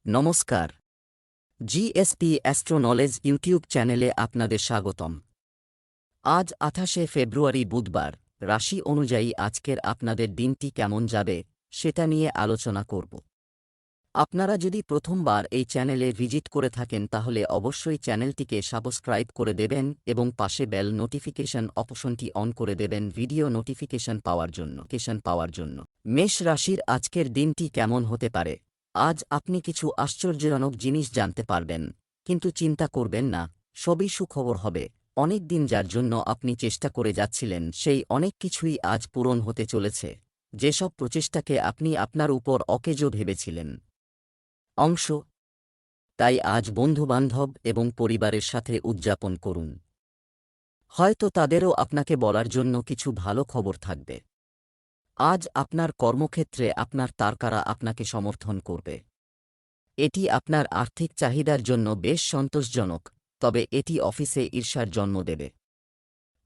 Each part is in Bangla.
নমস্কার। জিএসপি অ্যাস্ট্রো নলেজ ইউটিউব চ্যানেলে আপনাদের স্বাগতম। আজ ২৮শে ফেব্রুয়ারি বুধবার, রাশি অনুযায়ী আজকের আপনাদের দিনটি কেমন যাবে সেটা নিয়ে আলোচনা করব। আপনারা যদি প্রথমবার এই চ্যানেলে ভিজিট করে থাকেন তাহলে অবশ্যই চ্যানেলটিকে সাবস্ক্রাইব করে দেবেন এবং পাশে বেল নোটিফিকেশন অপশনটি অন করে দেবেন ভিডিও নোটিফিকেশন পাওয়ার জন্য। মেষ রাশির আজকের দিনটি কেমন হতে পারে? আজ আপনি কিছু আশ্চর্যজনক জিনিস জানতে পারবেন, কিন্তু চিন্তা করবেন না, সবই সুখবর হবে। অনেক দিন যার জন্য আপনি চেষ্টা করে যাচ্ছিলেন সেই অনেক কিছুই আজ পূরণ হতে চলেছে, যেসব প্রচেষ্টাকে আপনি আপনার উপর অকেজো ভেবেছিলেন। অংশ তাই আজ বন্ধুবান্ধব এবং পরিবারের সাথে উদযাপন করুন। হয়তো তাদেরও আপনাকে বলার জন্য কিছু ভালো খবর থাকবে। আজ আপনার কর্মক্ষেত্রে আপনার তারকারা আপনাকে সমর্থন করবে। এটি আপনার আর্থিক চাহিদার জন্য বেশ সন্তোষজনক, তবে এটি অফিসে ঈর্ষার জন্ম দেবে।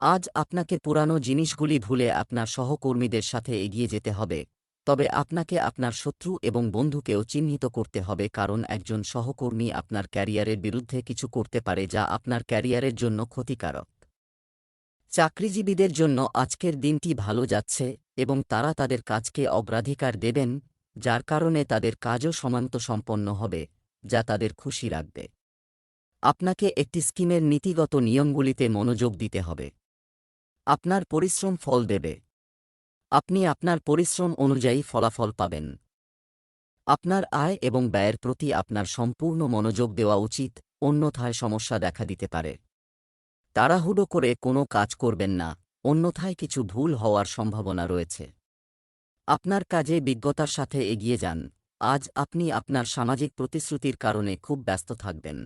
আজ আপনাকে পুরানো জিনিসগুলি ভুলে আপনার সহকর্মীদের সাথে এগিয়ে যেতে হবে, তবে আপনাকে আপনার শত্রু এবং বন্ধুকেও চিহ্নিত করতে হবে, কারণ একজন সহকর্মী আপনার ক্যারিয়ারের বিরুদ্ধে কিছু করতে পারে যা আপনার ক্যারিয়ারের জন্য ক্ষতিকারক। চাকরিজীবীদের জন্য আজকের দিনটি ভালো যাচ্ছে এবং তারা তাদের কাজকে অগ্রাধিকার দেবেন, যার কারণে তাদের কাজও সম্পন্ন হবে, যা তাদের খুশি রাখবে। আপনাকে একটি স্কিমের নীতিগত নিয়মগুলিতে মনোযোগ দিতে হবে। আপনার পরিশ্রম ফল দেবে। আপনি আপনার পরিশ্রম অনুযায়ী ফলাফল পাবেন। আপনার আয় এবং ব্যয়ের প্রতি আপনার সম্পূর্ণ মনোযোগ দেওয়া উচিত, অন্যথায় সমস্যা দেখা দিতে পারে। তাড়াহুড়ো করে কোনো কাজ করবেন না, অন্যথায় কিছু ভুল হওয়ার সম্ভাবনা রয়েছে। আপনার কাজে বিজ্ঞতার সাথে এগিয়ে যান। আজ আপনি আপনার সামাজিক প্রতিশ্রুতির কারণে খুব ব্যস্ত থাকবেন।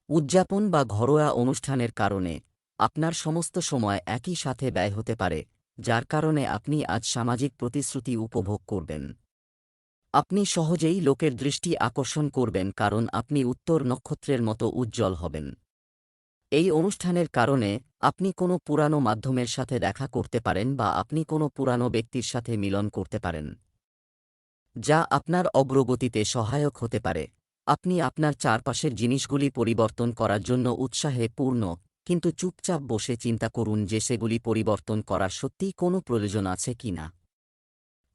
উদযাপন বা ঘরোয়া অনুষ্ঠানের কারণে আপনার সমস্ত সময় একই সাথে ব্যয় হতে পারে, যার কারণে আপনি আজ সামাজিক প্রতিশ্রুতি উপভোগ করবেন। আপনি সহজেই লোকের দৃষ্টি আকর্ষণ করবেন, কারণ আপনি উত্তর নক্ষত্রের মতো উজ্জ্বল হবেন। এই অনুষ্ঠানের কারণে আপনি কোনো পুরানো মাধ্যমের সাথে দেখা করতে পারেন বা আপনি কোনো পুরানো ব্যক্তির সাথে মিলন করতে পারেন, যা আপনার অগ্রগতিতে সহায়ক হতে পারে। আপনি আপনার চারপাশের জিনিসগুলি পরিবর্তন করার জন্য উৎসাহে পূর্ণ, কিন্তু চুপচাপ বসে চিন্তা করুন যে সেগুলি পরিবর্তন করার সত্যিই কোনো প্রয়োজন আছে কিনা।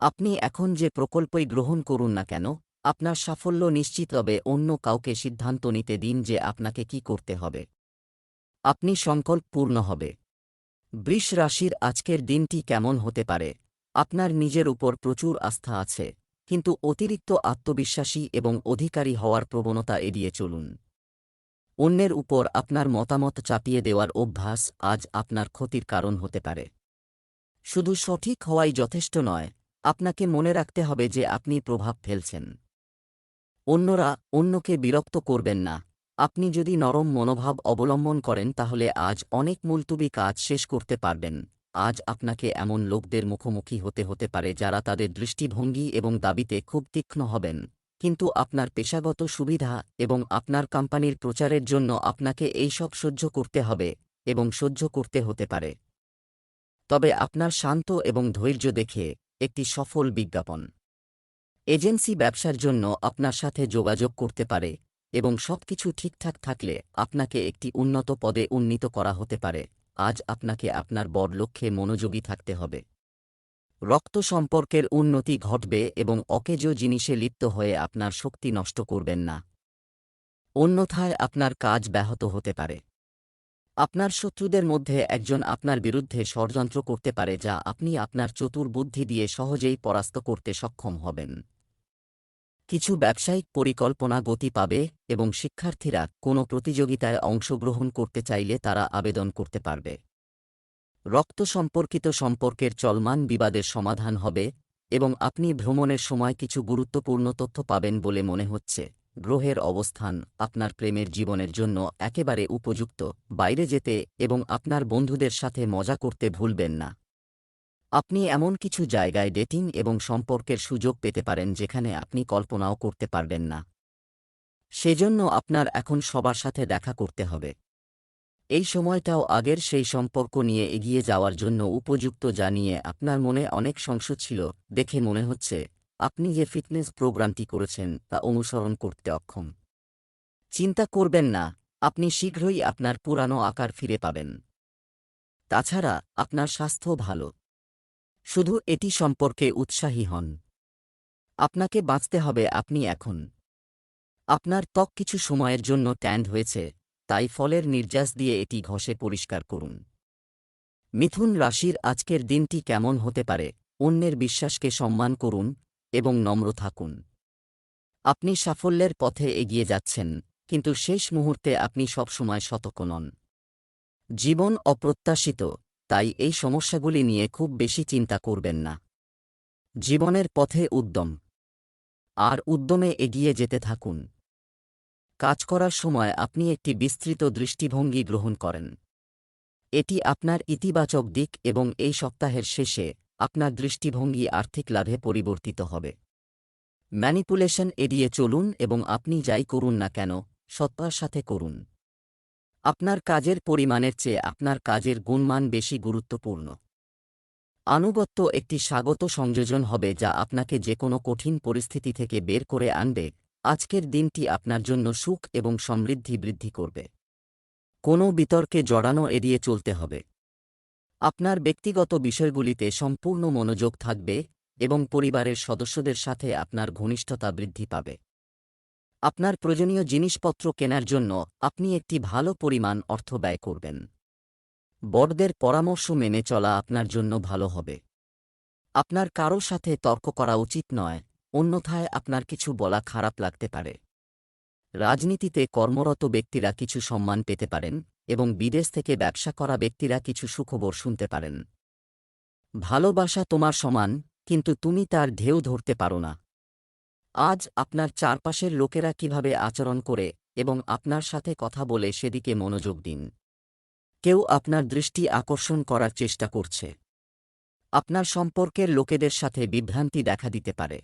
আপনি এখন যে প্রকল্পই গ্রহণ করুন না কেন, আপনার সাফল্য নিশ্চিত হবে। অন্য কাউকে সিদ্ধান্ত নিতে দিন যে আপনাকে কি করতে হবে। আপনি সংকল্প পূর্ণ হবে। বৃষ রাশির আজকের দিনটি কেমন হতে পারে? আপনার নিজের উপর প্রচুর আস্থা আছে, কিন্তু অতিরিক্ত আত্মবিশ্বাসী এবং অধিকারী হওয়ার প্রবণতা এড়িয়ে চলুন। অন্যের উপর আপনার মতামত চাপিয়ে দেওয়ার অভ্যাস আজ আপনার ক্ষতির কারণ হতে পারে। শুধু সঠিক হওয়াই যথেষ্ট নয়, আপনাকে মনে রাখতে হবে যে আপনি প্রভাব ফেলছেন। অন্যকে বিরক্ত করবেন না। আপনি যদি নরম মনোভাব অবলম্বন করেন তাহলে আজ অনেক মুলতুবি কাজ শেষ করতে পারবেন। আজ আপনাকে এমন লোকদের মুখোমুখি হতে পারে যারা তাদের দৃষ্টিভঙ্গি এবং দাবিতে খুব তীক্ষ্ণ হবেন, কিন্তু আপনার পেশাগত সুবিধা এবং আপনার কোম্পানির প্রচারের জন্য আপনাকে এইসব সহ্য করতে হবে এবং সহ্য করতে হতে পারে। তবে আপনার শান্ত এবং ধৈর্য দেখে একটি সফল বিজ্ঞাপন এজেন্সি ব্যবসার জন্য আপনার সাথে যোগাযোগ করতে পারে এবং সবকিছু ঠিকঠাক থাকলে আপনাকে একটি উন্নত পদে উন্নীত করা হতে পারে। আজ আপনাকে আপনার বড় লক্ষ্যে মনোযোগী থাকতে হবে। রক্ত সম্পর্কের উন্নতি ঘটবে এবং অকেজো জিনিসে লিপ্ত হয়ে আপনার শক্তি নষ্ট করবেন না, অন্যথায় আপনার কাজ ব্যাহত হতে পারে। আপনার শত্রুদের মধ্যে একজন আপনার বিরুদ্ধে ষড়যন্ত্র করতে পারে, যা আপনি আপনার চতুর বুদ্ধি দিয়ে সহজেই পরাস্ত করতে সক্ষম হবেন। কিছু ব্যবসায়িক পরিকল্পনা গতি পাবে এবং শিক্ষার্থীরা কোনো প্রতিযোগিতায় অংশগ্রহণ করতে চাইলে তারা আবেদন করতে পারবে। রক্ত সম্পর্কিত সম্পর্কের চলমান বিবাদের সমাধান হবে এবং আপনি ভ্রমণের সময় কিছু গুরুত্বপূর্ণ তথ্য পাবেন বলে মনে হচ্ছে। গ্রহের অবস্থান আপনার প্রেমের জীবনের জন্য একেবারে উপযুক্ত। বাইরে যেতে এবং আপনার বন্ধুদের সাথে মজা করতে ভুলবেন না। আপনি এমন কিছু জায়গায় ডেটিং এবং সম্পর্কের সুযোগ পেতে পারেন যেখানে আপনি কল্পনাও করতে পারবেন না। সেজন্য আপনার এখন সবার সাথে দেখা করতে হবে। এই সময়টাও আগের সেই সম্পর্ক নিয়ে এগিয়ে যাওয়ার জন্য উপযুক্ত, যা নিয়ে আপনার মনে অনেক সংশয় ছিল। দেখে মনে হচ্ছে আপনি যে ফিটনেস প্রোগ্রামটি করেছেন তা অনুসরণ করতে অক্ষম। চিন্তা করবেন না, আপনি শীঘ্রই আপনার পুরানো আকার ফিরে পাবেন। তাছাড়া আপনার স্বাস্থ্য ভালো। শুধু এটি সম্পর্কে উৎসাহী হন। আপনাকে বাঁচতে হবে আপনি এখন। আপনার ত্বক কিছু সময়ের জন্য ট্যান্ড হয়েছে, তাই ফলের নির্যাস দিয়ে এটি ঘষে পরিষ্কার করুন। মিথুন রাশির আজকের দিনটি কেমন হতে পারে? অন্যের বিশ্বাসকে সম্মান করুন এবং নম্র থাকুন। আপনি সাফল্যের পথে এগিয়ে যাচ্ছেন, কিন্তু শেষ মুহূর্তে আপনি সবসময় সতর্ক নন। জীবন অপ্রত্যাশিত, তাই এই সমস্যাগুলি নিয়ে খুব বেশি চিন্তা করবেন না। জীবনের পথে উদ্যম আর উদ্যমে এগিয়ে যেতে থাকুন। কাজ করার সময় আপনি একটি বিস্তৃত দৃষ্টিভঙ্গি গ্রহণ করেন। এটি আপনার ইতিবাচক দিক এবং এই সপ্তাহের শেষে আপনার দৃষ্টিভঙ্গি আর্থিক লাভে পরিবর্তিত হবে। ম্যানিপুলেশন এড়িয়ে চলুন এবং আপনি যাই করুন না কেন, সততার সাথে করুন। আপনার কাজের পরিমাণের চেয়ে আপনার কাজের গুণমান বেশি গুরুত্বপূর্ণ। আনুগত্য একটি স্বাগত সংযোজন হবে যা আপনাকে যেকোনো কঠিন পরিস্থিতি থেকে বের করে আনবে। আজকের দিনটি আপনার জন্য সুখ এবং সমৃদ্ধি বৃদ্ধি করবে। কোনো বিতর্কে জড়ানো এড়িয়ে চলতে হবে। আপনার ব্যক্তিগত বিষয়গুলিতে সম্পূর্ণ মনোযোগ থাকবে এবং পরিবারের সদস্যদের সাথে আপনার ঘনিষ্ঠতা বৃদ্ধি পাবে। আপনার প্রয়োজনীয় জিনিসপত্র কেনার জন্য আপনি একটি ভালো পরিমাণ অর্থ ব্যয় করবেন। বড়দের পরামর্শ মেনে চলা আপনার জন্য ভালো হবে। আপনার কারো সাথে তর্ক করা উচিত নয়, অন্যথায় আপনার কিছু বলা খারাপ লাগতে পারে। রাজনীতিতে কর্মরত ব্যক্তিরা কিছু সম্মান পেতে পারেন এবং বিদেশ থেকে ব্যবসা করা ব্যক্তিরা কিছু সুখবর শুনতে পারেন। ভালোবাসা তোমার সমান, কিন্তু তুমি তার ঢেউ ধরতে পারো না। আজ আপনার চারপাশের লোকেরা কিভাবে আচরণ করে এবং আপনার সাথে কথা বলে সেদিকে মনোযোগ দিন। কেউ আপনার দৃষ্টি আকর্ষণ করার চেষ্টা করছে। আপনার সম্পর্কের লোকেদের সাথে বিভ্রান্তি দেখা দিতে পারে।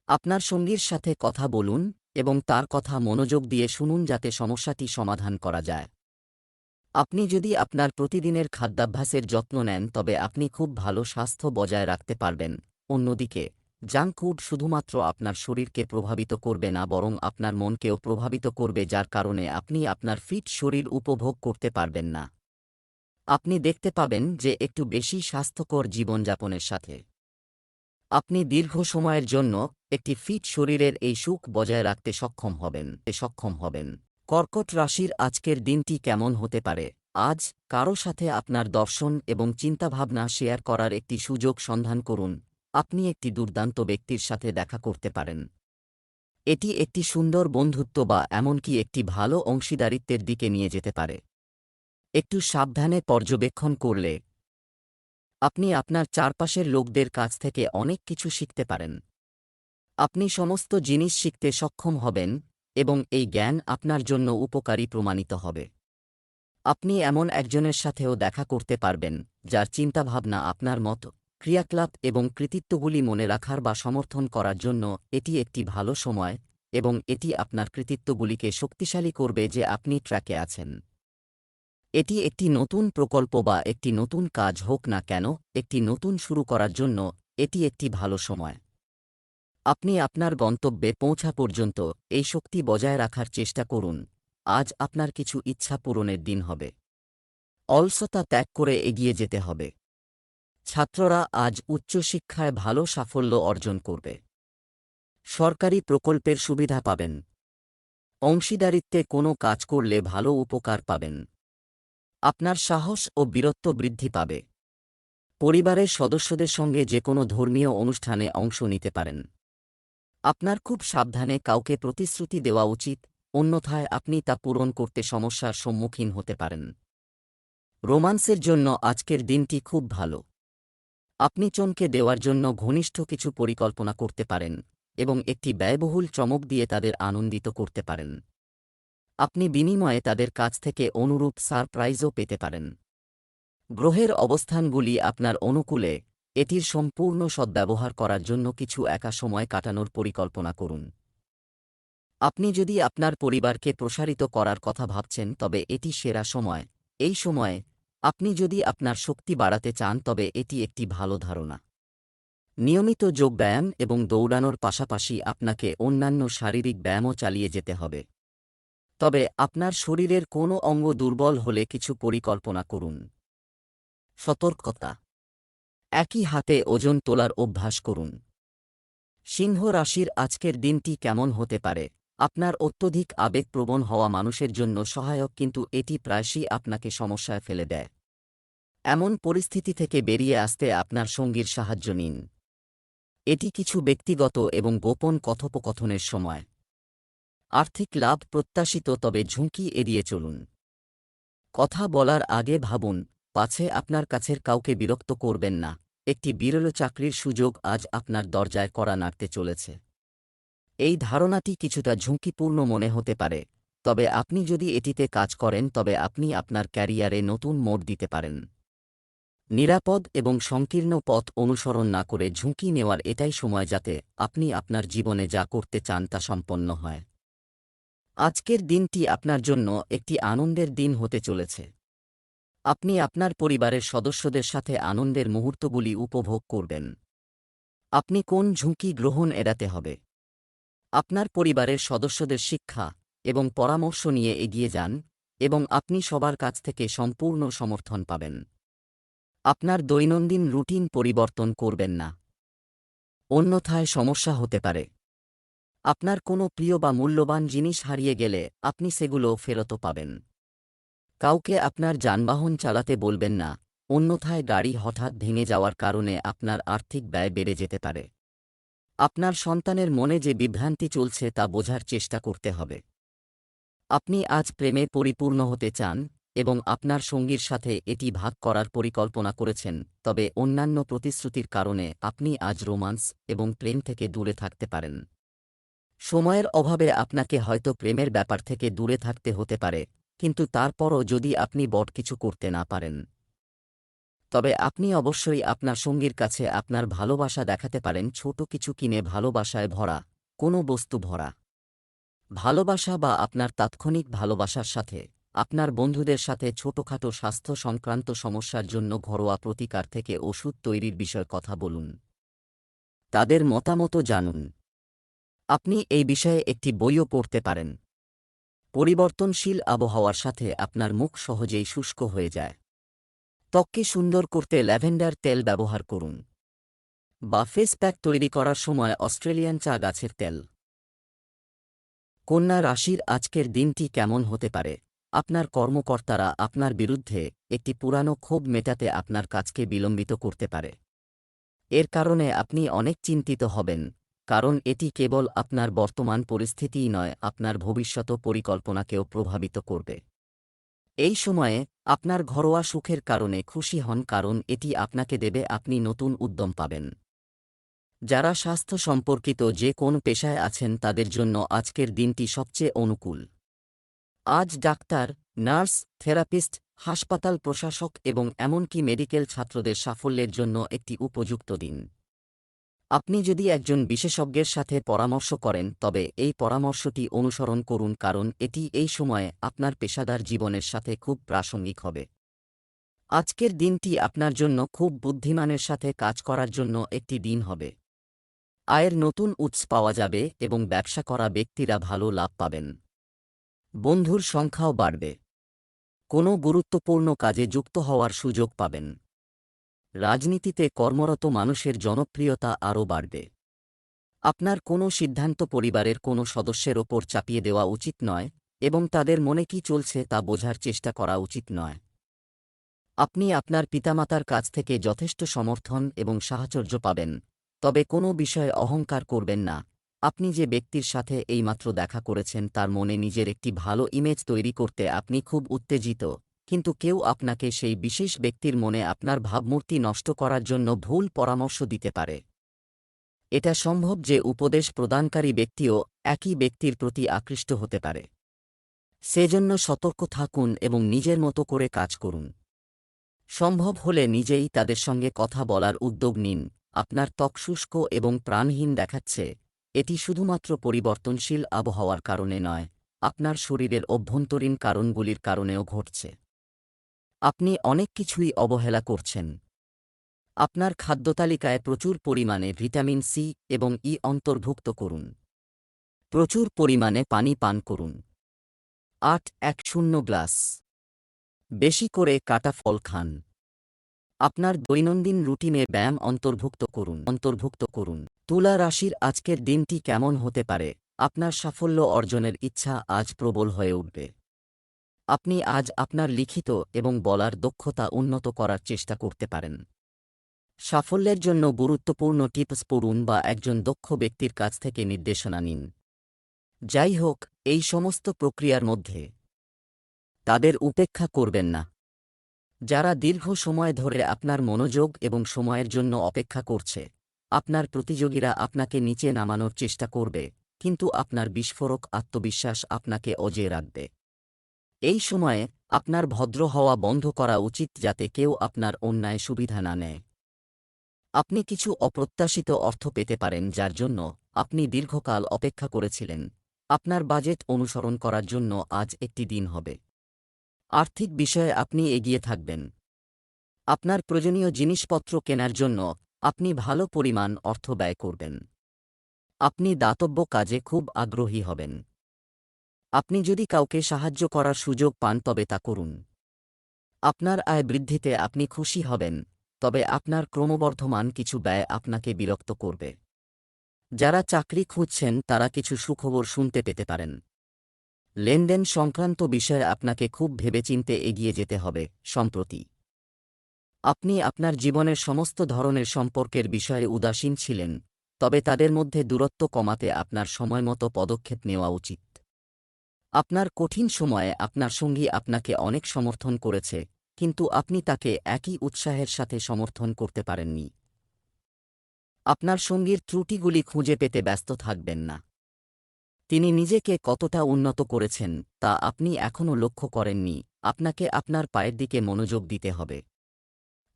আপনার সঙ্গীর সাথে কথা বলুন এবং তার কথা মনোযোগ দিয়ে শুনুন যাতে সমস্যাটি সমাধান করা যায়। আপনি যদি আপনার প্রতিদিনের খাদ্যাভ্যাসের যত্ন নেন তবে আপনি খুব ভালো স্বাস্থ্য বজায় রাখতে পারবেন। অন্যদিকে জাঙ্ক ফুড শুধুমাত্র আপনার শরীরকে প্রভাবিত করবে না বরং আপনার মনকেও প্রভাবিত করবে, যার কারণে আপনি আপনার ফিট শরীর উপভোগ করতে পারবেন না। আপনি দেখতে পাবেন যে একটু বেশি স্বাস্থ্যকর জীবনযাপনের সাথে আপনি দীর্ঘ সময়ের জন্য একটি ফিট শরীরের এই সুখ বজায় রাখতে সক্ষম হবেন। কর্কট রাশির আজকের দিনটি কেমন হতে পারে? আজ কারো সাথে আপনার দর্শন এবং চিন্তাভাবনা শেয়ার করার একটি সুযোগ সন্ধান করুন। আপনি একটি দুর্দান্ত ব্যক্তির সাথে দেখা করতে পারেন। এটি একটি সুন্দর বন্ধুত্ব বা এমনকি একটি ভালো অংশীদারিত্বের দিকে নিয়ে যেতে পারে। একটু সাবধানে পর্যবেক্ষণ করলে আপনি আপনার চারপাশের লোকদের কাছ থেকে অনেক কিছু শিখতে পারেন। আপনি সমস্ত জিনিস শিখতে সক্ষম হবেন এবং এই জ্ঞান আপনার জন্য উপকারী প্রমাণিত হবে। আপনি এমন একজনের সাথেও দেখা করতে পারবেন যার চিন্তাভাবনা আপনার মতো। ক্রিয়াকলাপ এবং কৃতিত্বগুলি মনে রাখার বা সমর্থন করার জন্য এটি একটি ভালো সময় এবং এটি আপনার কৃতিত্বগুলিকে শক্তিশালী করবে যে আপনি ট্র্যাকে আছেন। এটি একটি নতুন প্রকল্প বা একটি নতুন কাজ হোক না কেন, একটি নতুন শুরু করার জন্য এটি একটি ভালো সময়। আপনি আপনার গন্তব্যে পৌঁছা পর্যন্ত এই শক্তি বজায় রাখার চেষ্টা করুন। আজ আপনার কিছু ইচ্ছা পূরণের দিন হবে। অলসতা ত্যাগ করে এগিয়ে যেতে হবে। ছাত্ররা আজ উচ্চশিক্ষায় ভালো সাফল্য অর্জন করবে। সরকারি প্রকল্পের সুবিধা পাবেন। অংশীদারিত্বে কোনো কাজ করলে ভালো উপকার পাবেন। আপনার সাহস ও বীরত্ব বৃদ্ধি পাবে। পরিবারের সদস্যদের সঙ্গে যে কোনো ধর্মীয় অনুষ্ঠানে অংশ নিতে পারেন। আপনার খুব সাবধানে কাউকে প্রতিশ্রুতি দেওয়া উচিত, অন্যথায় আপনি তা পূরণ করতে সমস্যার সম্মুখীন হতে পারেন। রোমান্সের জন্য আজকের দিনটি খুব ভালো। আপনি চমকে দেওয়ার জন্য ঘনিষ্ঠ কিছু পরিকল্পনা করতে পারেন এবং একটি ব্যয়বহুল চমক দিয়ে তাদের আনন্দিত করতে পারেন। আপনি বিনিময়ে তাদের কাছ থেকে অনুরূপ সারপ্রাইজও পেতে পারেন। গ্রহের অবস্থানগুলি আপনার অনুকূলে, এটির সম্পূর্ণ সদ্ব্যবহার করার জন্য কিছু একা সময় কাটানোর পরিকল্পনা করুন। আপনি যদি আপনার পরিবারকে প্রসারিত করার কথা ভাবছেন তবে এটি সেরা সময়। এই সময়ে আপনি যদি আপনার শক্তি বাড়াতে চান তবে এটি একটি ভালো ধারণা। নিয়মিত যোগব্যায়াম এবং দৌড়ানোর পাশাপাশি আপনাকে অন্যান্য শারীরিক ব্যায়ামও চালিয়ে যেতে হবে। তবে আপনার শরীরের কোনো অঙ্গ দুর্বল হলে কিছু পরিকল্পনা করুন। সতর্কতা: একই হাতে ওজন তোলার অভ্যাস করুন। সিংহ রাশির আজকের দিনটি কেমন হতে পারে? আপনার অত্যধিক আবেগপ্রবণ হওয়া মানুষের জন্য সহায়ক, কিন্তু এটি প্রায়শই আপনাকে সমস্যায় ফেলে দেয়। এমন পরিস্থিতি থেকে বেরিয়ে আসতে আপনার সঙ্গীর সাহায্য নিন। এটি কিছু ব্যক্তিগত এবং গোপন কথোপকথনের সময়। আর্থিক লাভ প্রত্যাশিত, তবে ঝুঁকি এড়িয়ে চলুন। কথা বলার আগে ভাবুন, পাছে আপনার কাছের কাউকে বিরক্ত করবেন না। একটি বিরল চাকরির সুযোগ আজ আপনার দরজায় কড়া নাড়তে চলেছে। এই ধারণাটি কিছুটা ঝুঁকিপূর্ণ মনে হতে পারে, তবে আপনি যদি এটিতে কাজ করেন তবে আপনি আপনার ক্যারিয়ারে নতুন মোড় দিতে পারেন। নিরাপদ এবং সংকীর্ণ পথ অনুসরণ না করে ঝুঁকি নেওয়ার এটাই সময়, যাতে আপনি আপনার জীবনে যা করতে চান তা সম্পন্ন হয়। আজকের দিনটি আপনার জন্য একটি আনন্দের দিন হতে চলেছে। আপনি আপনার পরিবারের সদস্যদের সাথে আনন্দের মুহূর্তগুলি উপভোগ করবেন। আপনি কোন ঝুঁকি গ্রহণ এড়াতে হবে? আপনার পরিবারের সদস্যদের শিক্ষা এবং পরামর্শ নিয়ে এগিয়ে যান, এবং আপনি সবার কাছ থেকে সম্পূর্ণ সমর্থন পাবেন। আপনার দৈনন্দিন রুটিন পরিবর্তন করবেন না, অন্যথায় সমস্যা হতে পারে। আপনার কোনো প্রিয় বা মূল্যবান জিনিস হারিয়ে গেলে আপনি সেগুলো ফেরত পাবেন। কাউকে আপনার যানবাহন চালাতে বলবেন না, অন্যথায় গাড়ি হঠাৎ ভেঙে যাওয়ার কারণে আপনার আর্থিক ব্যয় বেড়ে যেতে পারে। আপনার সন্তানের মনে যে বিভ্রান্তি চলছে তা বোঝার চেষ্টা করতে হবে। আপনি আজ প্রেমে পরিপূর্ণ হতে চান এবং আপনার সঙ্গীর সাথে এটি ভাগ করার পরিকল্পনা করেছেন, তবে অন্যান্য প্রতিশ্রুতির কারণে আপনি আজ রোমান্স এবং প্রেম থেকে দূরে থাকতে পারেন। সময়ের অভাবে আপনাকে হয়তো প্রেমের ব্যাপার থেকে দূরে থাকতে হতে পারে, কিন্তু তারপরও যদি আপনি বড় কিছু করতে না পারেন, তবে আপনি অবশ্যই আপনার সঙ্গীর কাছে আপনার ভালোবাসা দেখাতে পারেন। ছোট কিছু কিনে ভালোবাসায় ভরা কোনো বস্তু ভরা ভালোবাসা, বা আপনার তাৎক্ষণিক ভালোবাসার সাথে আপনার বন্ধুদের সাথে ছোটখাটো স্বাস্থ্য সংক্রান্ত সমস্যার জন্য ঘরোয়া প্রতিকার থেকে ওষুধ তৈরির বিষয়ে কথা বলুন। তাদের মতামতও জানুন। আপনি এই বিষয়ে একটি বইও পড়তে পারেন। পরিবর্তনশীল আবহাওয়ার সাথে আপনার মুখ সহজেই শুষ্ক হয়ে যায়। ত্বককে সুন্দর করতে ল্যাভেন্ডার তেল ব্যবহার করুন, বা ফেস প্যাক তৈরি করার সময় অস্ট্রেলিয়ান চা গাছের তেল। কন্যা রাশির আজকের দিনটি কেমন হতে পারে? আপনার কর্মকর্তারা আপনার বিরুদ্ধে একটি পুরানো ক্ষোভ মেটাতে আপনার কাজকে বিলম্বিত করতে পারে। এর কারণে আপনি অনেক চিন্তিত হবেন, কারণ এটি কেবল আপনার বর্তমান পরিস্থিতিই নয়, আপনার ভবিষ্যৎ পরিকল্পনাকেও প্রভাবিত করবে। এই সময়ে আপনার ঘরোয়া সুখের কারণে খুশি হন, কারণ এটি আপনাকে দেবে আপনি নতুন উদ্যম পাবেন। যারা স্বাস্থ্য সম্পর্কিত যে কোন পেশায় আছেন তাদের জন্য আজকের দিনটি সবচেয়ে অনুকূল। আজ ডাক্তার, নার্স, থেরাপিস্ট, হাসপাতাল প্রশাসক এবং এমনকি মেডিকেল ছাত্রদের সাফল্যের জন্য একটি উপযুক্ত দিন। আপনি যদি একজন বিশেষজ্ঞের সাথে পরামর্শ করেন তবে এই পরামর্শটি অনুসরণ করুন, কারণ এটি এই সময়ে আপনার পেশাদার জীবনের সাথে খুব প্রাসঙ্গিক হবে। আজকের দিনটি আপনার জন্য খুব বুদ্ধিমানের সাথে কাজ করার জন্য একটি দিন হবে। আয়ের নতুন উৎস পাওয়া যাবে এবং ব্যবসা করা ব্যক্তিরা ভালো লাভ পাবেন। বন্ধুর সংখ্যাও বাড়বে। কোনো গুরুত্বপূর্ণ কাজে যুক্ত হওয়ার সুযোগ পাবেন। রাজনীতিতে কর্মরত মানুষের জনপ্রিয়তা আরও বাড়বে। আপনার কোনো সিদ্ধান্ত পরিবারের কোনো সদস্যের ওপর চাপিয়ে দেওয়া উচিত নয়, এবং তাদের মনে কি চলছে তা বোঝার চেষ্টা করা উচিত নয়। আপনি আপনার পিতামাতার কাছ থেকে যথেষ্ট সমর্থন এবং সাহচর্য পাবেন, তবে কোনো বিষয়ে অহংকার করবেন না। আপনি যে ব্যক্তির সাথে এইমাত্র দেখা করেছেন তার মনে নিজের একটি ভালো ইমেজ তৈরি করতে আপনি খুব উত্তেজিত, কিন্তু কেউ আপনাকে সেই বিশেষ ব্যক্তির মনে আপনার ভাবমূর্তি নষ্ট করার জন্য ভুল পরামর্শ দিতে পারে। এটা সম্ভব যে উপদেশ প্রদানকারী ব্যক্তিও একই ব্যক্তির প্রতি আকৃষ্ট হতে পারে। সেজন্য সতর্ক থাকুন এবং নিজের মতো করে কাজ করুন। সম্ভব হলে নিজেই তাদের সঙ্গে কথা বলার উদ্যোগ নিন। আপনার ত্বক শুষ্ক এবং প্রাণহীন দেখাচ্ছে, এটি শুধুমাত্র পরিবর্তনশীল আবহাওয়ার কারণে নয়, আপনার শরীরের অভ্যন্তরীণ কারণগুলির কারণেও ঘটছে। আপনি অনেক কিছুই অবহেলা করছেন। আপনার খাদ্যতালিকায় প্রচুর পরিমাণে ভিটামিন সি এবং ই অন্তর্ভুক্ত করুন। প্রচুর পরিমাণে পানি পান করুন। 8-1-0 গ্লাস। বেশি করে কাটা ফল খান। আপনার দৈনন্দিন রুটিনে ব্যায়াম অন্তর্ভুক্ত করুন। তুলা রাশির আজকের দিনটি কেমন হতে পারে? আপনার সাফল্য অর্জনের ইচ্ছা আজ প্রবল হয়ে উঠবে। আপনি আজ আপনার লিখিত এবং বলার দক্ষতা উন্নত করার চেষ্টা করতে পারেন। সাফল্যের জন্য গুরুত্বপূর্ণ টিপস পড়ুন বা একজন দক্ষ ব্যক্তির কাছ থেকে নির্দেশনা নিন। যাই হোক, এই সমস্ত প্রক্রিয়ার মধ্যে তাদের উপেক্ষা করবেন না। যারা দীর্ঘ সময় ধরে আপনার মনোযোগ এবং সময়ের জন্য অপেক্ষা করছে, আপনার প্রতিযোগীরা আপনাকে নিচে নামানোর চেষ্টা করবে, কিন্তু আপনার বিস্ফোরক আত্মবিশ্বাস আপনাকে অজেয় রাখবে। এই সময়ে আপনার ভদ্র হওয়া বন্ধ করা উচিত যাতে কেউ আপনার অন্যায় সুবিধা না নেয়। আপনি কিছু অপ্রত্যাশিত অর্থ পেতে পারেন যার জন্য আপনি দীর্ঘকাল অপেক্ষা করেছিলেন। আপনার বাজেট অনুসরণ করার জন্য আজ একটি দিন হবে। আর্থিক বিষয়ে আপনি এগিয়ে থাকবেন। আপনার প্রয়োজনীয় জিনিসপত্র কেনার জন্য আপনি ভালো পরিমাণ অর্থ ব্যয় করবেন। আপনি দাতব্য কাজে খুব আগ্রহী হবেন। আপনি যদি কাউকে সাহায্য করার সুযোগ পান তবে তা করুন। আপনার আয় বৃদ্ধিতে আপনি খুশি হবেন, তবে আপনার ক্রমবর্ধমান কিছু ব্যয় আপনাকে বিরক্ত করবে। যারা চাকরি খুঁজছেন তারা কিছু সুখবর শুনতে পেতে পারেন। লেনদেন সংক্রান্ত বিষয়ে আপনাকে খুব ভেবেচিন্তে এগিয়ে যেতে হবে। সম্প্রতি আপনি আপনার জীবনের সমস্ত ধরনের সম্পর্কের বিষয়ে উদাসীন ছিলেন, তবে তাদের মধ্যে দূরত্ব কমাতে আপনার সময়মতো পদক্ষেপ নেওয়া উচিত। আপনার কঠিন সময়ে আপনার সঙ্গী আপনাকে অনেক সমর্থন করেছে, কিন্তু আপনি তাকে একই উৎসাহের সাথে সমর্থন করতে পারেননি। আপনার সঙ্গীর ত্রুটিগুলি খুঁজে পেতে ব্যস্ত থাকবেন না। তিনি নিজেকে কতটা উন্নত করেছেন তা আপনি এখনও লক্ষ্য করেননি। আপনাকে আপনার পায়ের দিকে মনোযোগ দিতে হবে।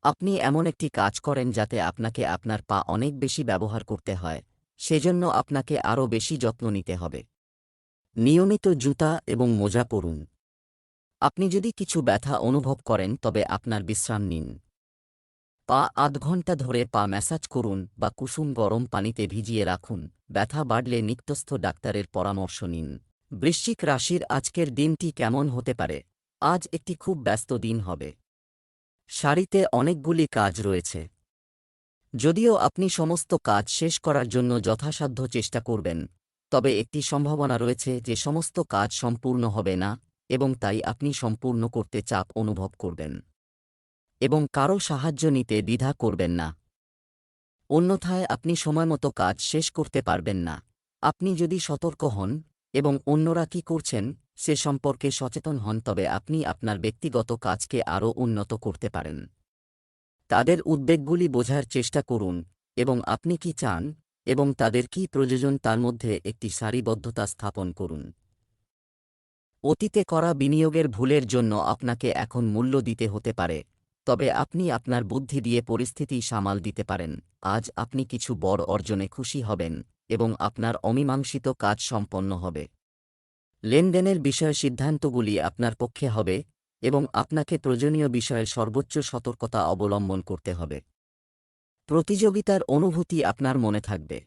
আপনি এমন একটি কাজ করেন যাতে আপনাকে আপনার পা অনেক বেশি ব্যবহার করতে হয়, সেজন্য আপনাকে আরও বেশি যত্ন নিতে হবে। নিয়মিত জুতা এবং মোজা পরুন। আপনি যদি কিছু ব্যথা অনুভব করেন তবে আপনার বিশ্রাম নিন। পা আধ ঘন্টা ধরে পা ম্যাসাজ করুন বা কুসুম গরম পানিতে ভিজিয়ে রাখুন। ব্যথা বাড়লে নিকটস্থ ডাক্তারের পরামর্শ নিন। বৃশ্চিক রাশির আজকের দিনটি কেমন হতে পারে? আজ একটি খুব ব্যস্ত দিন হবে। সারিতে অনেকগুলি কাজ রয়েছে। যদিও আপনি সমস্ত কাজ শেষ করার জন্য যথাসাধ্য চেষ্টা করবেন, তবে একটি সম্ভাবনা রয়েছে যে সমস্ত কাজ সম্পূর্ণ হবে না এবং তাই আপনি সম্পূর্ণ করতে চাপ অনুভব করবেন এবং কারও সাহায্য নিতে দ্বিধা করবেন না। অন্যথায় আপনি সময়মতো কাজ শেষ করতে পারবেন না। আপনি যদি সতর্ক হন এবং অন্যরা কী করছেন সে সম্পর্কে সচেতন হন তবে আপনি আপনার ব্যক্তিগত কাজকে আরও উন্নত করতে পারেন। তাদের উদ্বেগগুলি বোঝার চেষ্টা করুন এবং আপনি কি চান এবং তাদের কি প্রয়োজন তার মধ্যে একটি সারিবদ্ধতা স্থাপন করুন। অতীতে করা বিনিয়োগের ভুলের জন্য আপনাকে এখন মূল্য দিতে হতে পারে, তবে আপনি আপনার বুদ্ধি দিয়ে পরিস্থিতি সামাল দিতে পারেন। আজ আপনি কিছু বড় অর্জনে খুশি হবেন এবং আপনার অমীমাংসিত কাজ সম্পন্ন হবে। লেনদেনের বিষয়ে সিদ্ধান্তগুলি আপনার পক্ষে হবে এবং আপনাকে প্রয়োজনীয় বিষয়ে সর্বোচ্চ সতর্কতা অবলম্বন করতে হবে। প্রতিযোগিতার অনুভূতি আপনার মনে থাকবে।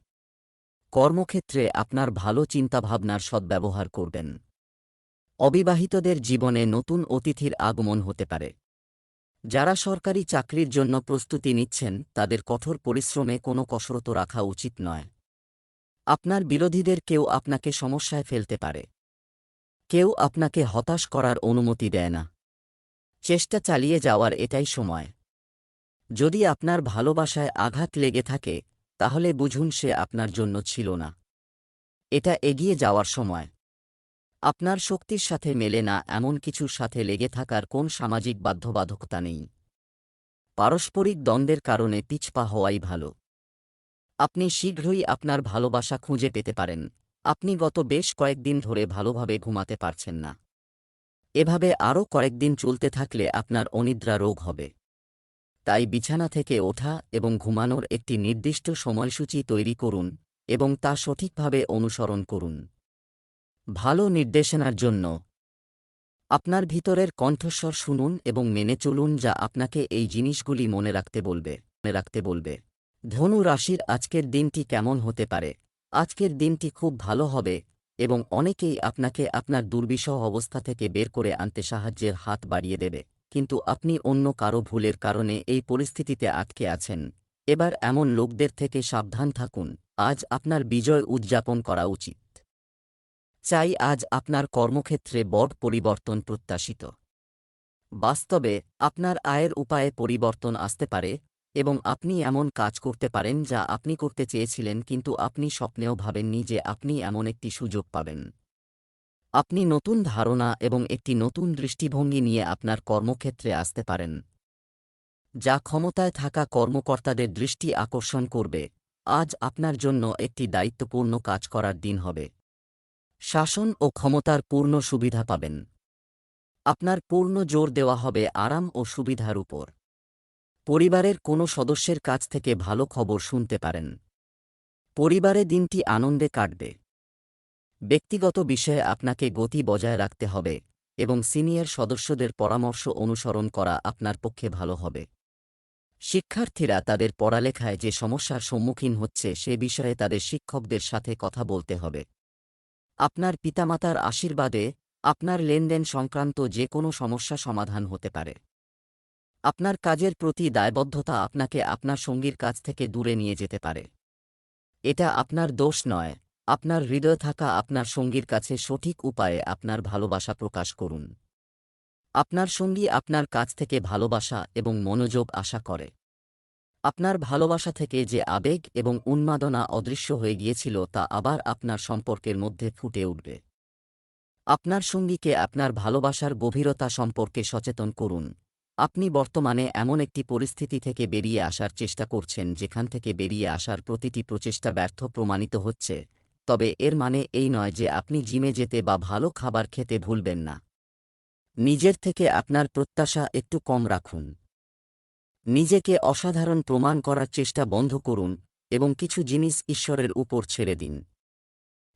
কর্মক্ষেত্রে আপনার ভালো চিন্তাভাবনার সদ্ব্যবহার করবেন। অবিবাহিতদের জীবনে নতুন অতিথির আগমন হতে পারে। যারা সরকারি চাকরির জন্য প্রস্তুতি নিচ্ছেন তাদের কঠোর পরিশ্রমে কোনো কসরত রাখা উচিত নয়। আপনার বিরোধীদের কেউ আপনাকে সমস্যায় ফেলতে পারে। কেউ আপনাকে হতাশ করার অনুমতি দেয় না। চেষ্টা চালিয়ে যাওয়ার এটাই সময়। যদি আপনার ভালোবাসায় আঘাত লেগে থাকে তাহলে বুঝুন সে আপনার জন্য ছিল না। এটা এগিয়ে যাওয়ার সময়। আপনার শক্তির সাথে মেলে না এমন কিছুর সাথে লেগে থাকার কোন সামাজিক বাধ্যবাধকতা নেই। পারস্পরিক দ্বন্দ্বের কারণে পিছপা হওয়াই ভালো। আপনি শীঘ্রই আপনার ভালোবাসা খুঁজে পেতে পারেন। আপনি গত বেশ কয়েকদিন ধরে ভালোভাবে ঘুমাতে পারছেন না। এভাবে আরও কয়েকদিন চলতে থাকলে আপনার অনিদ্রা রোগ হবে। তাই বিছানা থেকে ওঠা এবং ঘুমানোর একটি নির্দিষ্ট সময়সূচি তৈরি করুন এবং তা সঠিকভাবে অনুসরণ করুন। ভালো নির্দেশনার জন্য আপনার ভিতরের কণ্ঠস্বর শুনুন এবং মেনে চলুন যা আপনাকে এই জিনিসগুলি মনে রাখতে বলবে। মনে রাখতে বলবে। ধনু রাশির আজকের দিনটি কেমন হতে পারে? আজকের দিনটি খুব ভালো হবে এবং অনেকেই আপনাকে আপনার দুর্বিষহ অবস্থা থেকে বের করে আনতে সাহায্যের হাত বাড়িয়ে দেবে, কিন্তু আপনি অন্য কারো ভুলের কারণে এই পরিস্থিতিতে আটকে আছেন। এবার এমন লোকদের থেকে সাবধান থাকুন। আজ আপনার বিজয় উদযাপন করা উচিত। চাই আজ আপনার কর্মক্ষেত্রে বড় পরিবর্তন প্রত্যাশিত। বাস্তবে আপনার আয়ের উপায়ে পরিবর্তন আসতে পারে এবং আপনি এমন কাজ করতে পারেন যা আপনি করতে চেয়েছিলেন কিন্তু আপনি স্বপ্নেও ভাবেননি যে আপনি এমন একটি সুযোগ পাবেন। আপনি নতুন ধারণা এবং একটি নতুন দৃষ্টিভঙ্গি নিয়ে আপনার কর্মক্ষেত্রে আসতে পারেন, যা ক্ষমতায় থাকা কর্মকর্তাদের দৃষ্টি আকর্ষণ করবে। আজ আপনার জন্য একটি দায়িত্বপূর্ণ কাজ করার দিন হবে। শাসন ও ক্ষমতার পূর্ণ সুবিধা পাবেন। আপনার পূর্ণ জোর দেওয়া হবে আরাম ও সুবিধার উপর। পরিবারের কোনো সদস্যের কাছ থেকে ভালো খবর শুনতে পারেন। পরিবারে দিনটি আনন্দে কাটবে। ব্যক্তিগত বিষয়ে আপনাকে গতি বজায় রাখতে হবে এবং সিনিয়র সদস্যদের পরামর্শ অনুসরণ করা আপনার পক্ষে ভালো হবে। শিক্ষার্থীরা তাদের পড়ালেখায় যে সমস্যার সম্মুখীন হচ্ছে সে বিষয়ে তাদের শিক্ষকদের সাথে কথা বলতে হবে। আপনার পিতামাতার আশীর্বাদে আপনার লেনদেন সংক্রান্ত যে কোনো সমস্যা সমাধান হতে পারে। আপনার কাজের প্রতি দায়বদ্ধতা আপনাকে আপনার সঙ্গীর কাছ থেকে দূরে নিয়ে যেতে পারে। এটা আপনার দোষ নয়। আপনার হৃদয় থাকা আপনার সঙ্গীর কাছে সঠিক উপায়ে আপনার ভালোবাসা প্রকাশ করুন। আপনার সঙ্গী আপনার কাছ থেকে ভালোবাসা এবং মনোযোগ আশা করে। আপনার ভালোবাসা থেকে যে আবেগ এবং উন্মাদনা অদৃশ্য হয়ে গিয়েছিল তা আবার আপনার সম্পর্কের মধ্যে ফুটে উঠবে। আপনার সঙ্গীকে আপনার ভালোবাসার গভীরতা সম্পর্কে সচেতন করুন। আপনি বর্তমানে এমন একটি পরিস্থিতি থেকে বেরিয়ে আসার চেষ্টা করছেন যেখান থেকে বেরিয়ে আসার প্রতিটি প্রচেষ্টা ব্যর্থ প্রমাণিত হচ্ছে, তবে এর মানে এই নয় যে আপনি জিমে যেতে বা ভালো খাবার খেতে ভুলবেন না। নিজের থেকে আপনার প্রত্যাশা একটু কম রাখুন। নিজেকে অসাধারণ প্রমাণ করার চেষ্টা বন্ধ করুন এবং কিছু জিনিস ঈশ্বরের উপর ছেড়ে দিন।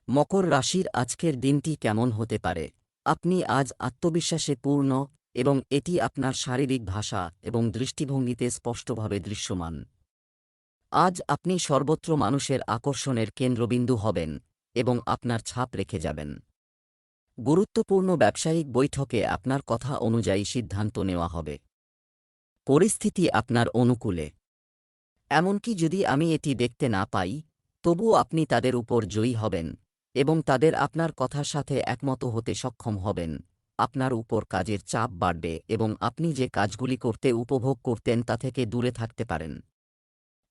মকর রাশির আজকের দিনটি কেমন হতে পারে? আপনি আজ আত্মবিশ্বাসে পূর্ণ এবং এটি আপনার শারীরিক ভাষা এবং দৃষ্টিভঙ্গিতে স্পষ্টভাবে দৃশ্যমান। আজ আপনি সর্বত্র মানুষের আকর্ষণের কেন্দ্রবিন্দু হবেন এবং আপনার ছাপ রেখে যাবেন। গুরুত্বপূর্ণ ব্যবসায়িক বৈঠকে আপনার কথা অনুযায়ী সিদ্ধান্ত নেওয়া হবে। পরিস্থিতি আপনার অনুকূলে। এমনকি যদি আমি এটি দেখতে না পাই, তবুও আপনি তাদের উপর জয়ী হবেন এবং তাদের আপনার কথার সাথে একমত হতে সক্ষম হবেন। আপনার উপর কাজের চাপ বাড়বে এবং আপনি যে কাজগুলি করতে উপভোগ করতেন তা থেকে দূরে থাকতে পারেন।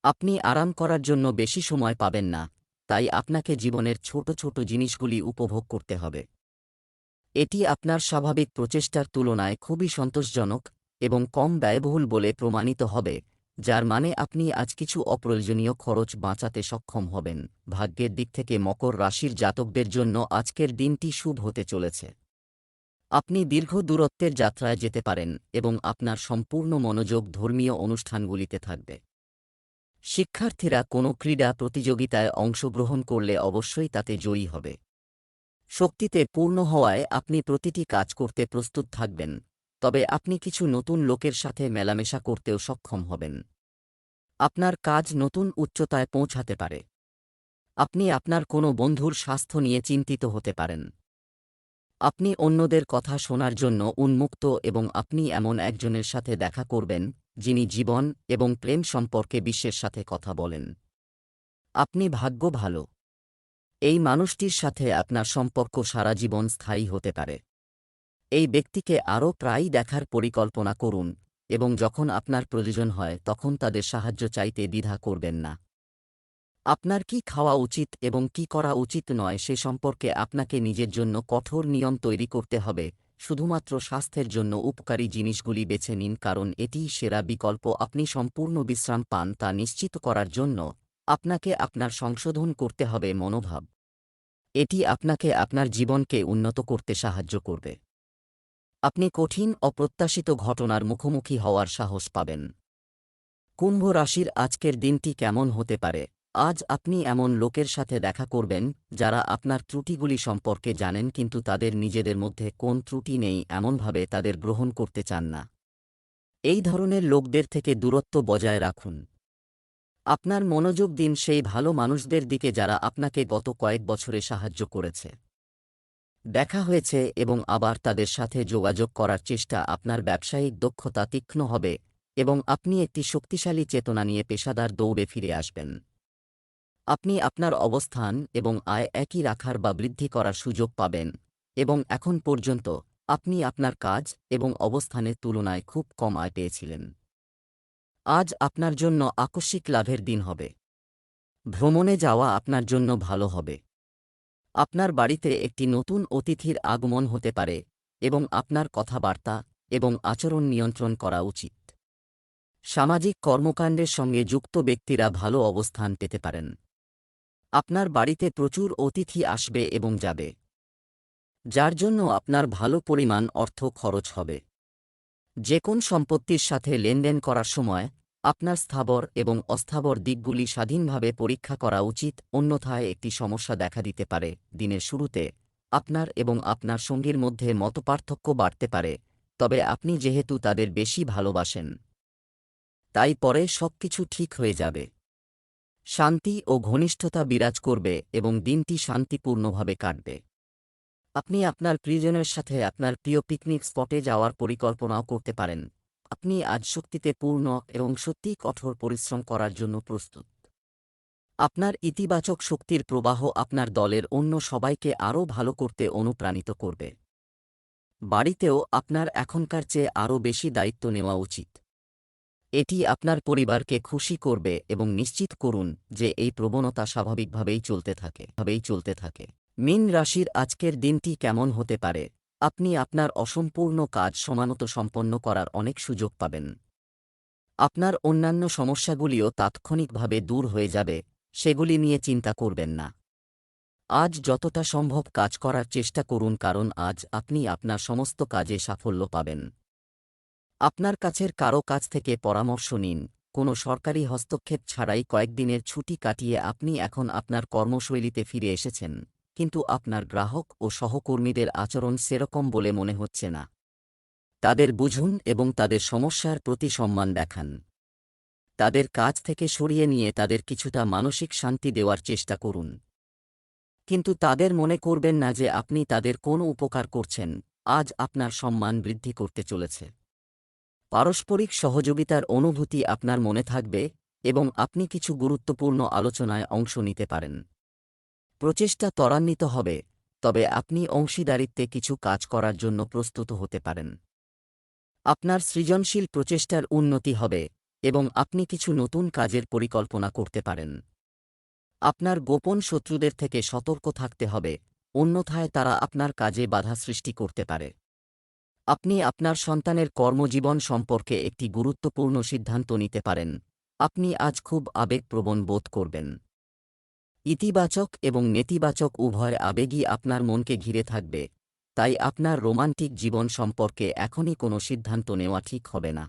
আপনি আরাম করার জন্য বেশি সময় পাবেন না, তাই আপনাকে জীবনের ছোট ছোট জিনিসগুলি উপভোগ করতে হবে। এটি আপনার স্বাভাবিক প্রচেষ্টার তুলনায় খুবই সন্তোষজনক এবং কম ব্যয়বহুল বলে প্রমাণিত হবে, যার মানে আপনি আজ কিছু অপ্রয়োজনীয় খরচ বাঁচাতে সক্ষম হবেন। ভাগ্যের দিক থেকে মকর রাশির জাতকদের জন্য আজকের দিনটি শুভ হতে চলেছে। আপনি দীর্ঘ দূরত্বের যাত্রায় যেতে পারেন এবং আপনার সম্পূর্ণ মনোযোগ ধর্মীয় অনুষ্ঠানগুলিতে থাকবে। শিক্ষার্থীরা কোনো ক্রীড়া প্রতিযোগিতায় অংশগ্রহণ করলে অবশ্যই তাতে জয়ী হবে। শক্তিতে পূর্ণ হওয়ায় আপনি প্রতিটি কাজ করতে প্রস্তুত থাকবেন, তবে আপনি কিছু নতুন লোকের সাথে মেলামেশা করতেও সক্ষম হবেন। আপনার কাজ নতুন উচ্চতায় পৌঁছাতে পারে। আপনি আপনার কোনো বন্ধুর স্বাস্থ্য নিয়ে চিন্তিত হতে পারেন। আপনি অন্যদের কথা শোনার জন্য উন্মুক্ত এবং আপনি এমন একজনের সাথে দেখা করবেন যিনি জীবন এবং প্রেম সম্পর্কে বিশ্বের সাথে কথা বলেন। আপনি ভাগ্য ভালো। এই মানুষটির সাথে আপনার সম্পর্ক সারা জীবন স্থায়ী হতে পারে। এই ব্যক্তিকে আরও প্রায়ই দেখার পরিকল্পনা করুন এবং যখন আপনার প্রয়োজন হয় তখন তাদের সাহায্য চাইতে দ্বিধা করবেন না। আপনার কি খাওয়া উচিত এবং কি করা উচিত নয় সে সম্পর্কে আপনাকে নিজের জন্য কঠোর নিয়ম তৈরি করতে হবে। শুধুমাত্র স্বাস্থ্যের জন্য উপকারী জিনিসগুলি বেছে নিন, কারণ এটিই সেরা বিকল্প। আপনি সম্পূর্ণ বিশ্রাম পান তা নিশ্চিত করার জন্য আপনাকে আপনার সংশোধন করতে হবে মনোভাব। এটি আপনাকে আপনার জীবনকে উন্নত করতে সাহায্য করবে। আপনি কঠিন অপ্রত্যাশিত ঘটনার মুখোমুখি হওয়ার সাহস পাবেন। কুম্ভ রাশির আজকের দিনটি কেমন হতে পারে? আজ আপনি এমন লোকের সাথে দেখা করবেন যারা আপনার ত্রুটিগুলি সম্পর্কে জানেন কিন্তু তাদের নিজেদের মধ্যে কোন ত্রুটি নেই এমনভাবে তাদের গ্রহণ করতে চান না। এই ধরনের লোকদের থেকে দূরত্ব বজায় রাখুন। আপনার মনোযোগ দিন সেই ভালো মানুষদের দিকে যারা আপনাকে গত কয়েক বছরে সাহায্য করেছে। দেখা হয়েছে এবং আবার তাদের সাথে যোগাযোগ করার চেষ্টা আপনার ব্যবসায়িক দক্ষতা তীক্ষ্ণ হবে এবং আপনি একটি শক্তিশালী চেতনা নিয়ে পেশাদার দৌড়ে ফিরে আসবেন। আপনি আপনার অবস্থান এবং আয় একই রাখার বা বৃদ্ধি করার সুযোগ পাবেন এবং এখন পর্যন্ত আপনি আপনার কাজ এবং অবস্থানের তুলনায় খুব কম আয় পেয়েছিলেন। আজ আপনার জন্য আকস্মিক লাভের দিন হবে। ভ্রমণে যাওয়া আপনার জন্য ভালো হবে। আপনার বাড়িতে একটি নতুন অতিথির আগমন হতে পারে এবং আপনার কথাবার্তা এবং আচরণ নিয়ন্ত্রণ করা উচিত। সামাজিক কর্মকাণ্ডের সঙ্গে যুক্ত ব্যক্তিরা ভালো অবস্থান পেতে পারেন। আপনার বাড়িতে প্রচুর অতিথি আসবে এবং যাবে, যার জন্য আপনার ভালো পরিমাণ অর্থ খরচ হবে। যে কোন সম্পত্তির সাথে লেনদেন করার সময় আপনার স্থাবর এবং অস্থাবর দিকগুলি স্বাধীনভাবে পরীক্ষা করা উচিত, অন্যথায় একটি সমস্যা দেখা দিতে পারে। দিনের শুরুতে আপনার এবং আপনার সঙ্গীর মধ্যে মতপার্থক্য বাড়তে পারে, তবে আপনি যেহেতু তাদের বেশি ভালোবাসেন তাই পরে সবকিছু ঠিক হয়ে যাবে। শান্তি ও ঘনিষ্ঠতা বিরাজ করবে এবং দিনটি শান্তিপূর্ণভাবে কাটবে। আপনি আপনার প্রিয়জনের সাথে আপনার প্রিয় পিকনিক স্পটে যাওয়ার পরিকল্পনাও করতে পারেন। আপনি আজ শক্তিতে পূর্ণ এবং সত্যিই কঠোর পরিশ্রম করার জন্য প্রস্তুত। আপনার ইতিবাচক শক্তির প্রবাহ আপনার দলের অন্য সবাইকে আরও ভালো করতে অনুপ্রাণিত করবে। বাড়িতেও আপনার এখনকার চেয়ে আরও বেশি দায়িত্ব নেওয়া উচিত। এটি আপনার পরিবারকে খুশি করবে এবং নিশ্চিত করুন যে এই প্রবণতা স্বাভাবিকভাবেই চলতে থাকে। মীন রাশির আজকের দিনটি কেমন হতে পারে? আপনি আপনার অসম্পূর্ণ কাজ সময়মত সম্পন্ন করার অনেক সুযোগ পাবেন। আপনার অন্যান্য সমস্যাগুলিও তাৎক্ষণিকভাবে দূর হয়ে যাবে, সেগুলি নিয়ে চিন্তা করবেন না। আজ যতটা সম্ভব কাজ করার চেষ্টা করুন, কারণ আজ আপনি আপনার সমস্ত কাজে সাফল্য পাবেন। আপনার কাছের কারো কাছ থেকে পরামর্শ নিন। কোনো সরকারি হস্তক্ষেপ ছাড়াই কয়েকদিনের ছুটি কাটিয়ে আপনি এখন আপনার কর্মশৈলীতে ফিরে এসেছেন, কিন্তু আপনার গ্রাহক ও সহকর্মীদের আচরণ সেরকম বলে মনে হচ্ছে না। তাদের বুঝুন এবং তাদের সমস্যার প্রতি সম্মান দেখান। তাদের কাজ থেকে সরিয়ে নিয়ে তাদের কিছুটা মানসিক শান্তি দেওয়ার চেষ্টা করুন, কিন্তু তাদের মনে করবেন না যে আপনি তাদের কোনো উপকার করছেন। আজ আপনার সম্মান বৃদ্ধি করতে চলেছে। পারস্পরিক সহযোগিতার অনুভূতি আপনার মনে থাকবে এবং আপনি কিছু গুরুত্বপূর্ণ আলোচনায় অংশ নিতে পারেন। প্রচেষ্টা ত্বরান্বিত হবে, তবে আপনি অংশীদারিত্বে কিছু কাজ করার জন্য প্রস্তুত হতে পারেন। আপনার সৃজনশীল প্রচেষ্টার উন্নতি হবে এবং আপনি কিছু নতুন কাজের পরিকল্পনা করতে পারেন। আপনার গোপন শত্রুদের থেকে সতর্ক থাকতে হবে, অন্যথায় তারা আপনার কাজে বাধা সৃষ্টি করতে পারে। আপনি আপনার সন্তানের কর্মজীবন সম্পর্কে একটি গুরুত্বপূর্ণ সিদ্ধান্ত নিতে পারেন। আপনি আজ খুব আবেগপ্রবণ বোধ করবেন। ইতিবাচক এবং নেতিবাচক উভয় আবেগই আপনার মনকে ঘিরে থাকবে, তাই আপনার রোমান্টিক জীবন সম্পর্কে এখনই কোনো সিদ্ধান্ত নেওয়া ঠিক হবে না।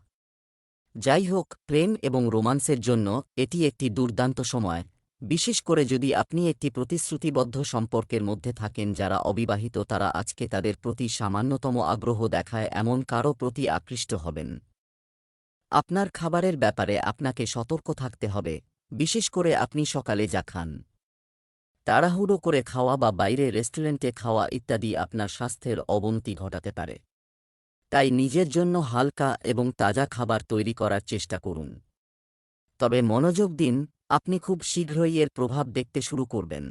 যাই হোক, প্রেম এবং রোমান্সের জন্য এটি একটি দুর্দান্ত সময়, বিশেষ করে যদি আপনি একটি প্রতিশ্রুতিবদ্ধ সম্পর্কের মধ্যে থাকেন। যারা অবিবাহিত তারা আজকে তাদের প্রতি সামান্যতম আগ্রহ দেখায় এমন কারও প্রতি আকৃষ্ট হবেন। আপনার খাবারের ব্যাপারে আপনাকে সতর্ক থাকতে হবে, বিশেষ করে আপনি সকালে যা খান। তাড়াহুড়ো করে খাওয়া বা বাইরে রেস্টুরেন্টে খাওয়া ইত্যাদি আপনার স্বাস্থ্যের অবনতি ঘটাতে পারে। তাই নিজের জন্য হালকা এবং তাজা খাবার তৈরি করার চেষ্টা করুন। তবে মনোযোগ দিন, আপনি খুব শীঘ্রই এর প্রভাব দেখতে শুরু করবেন।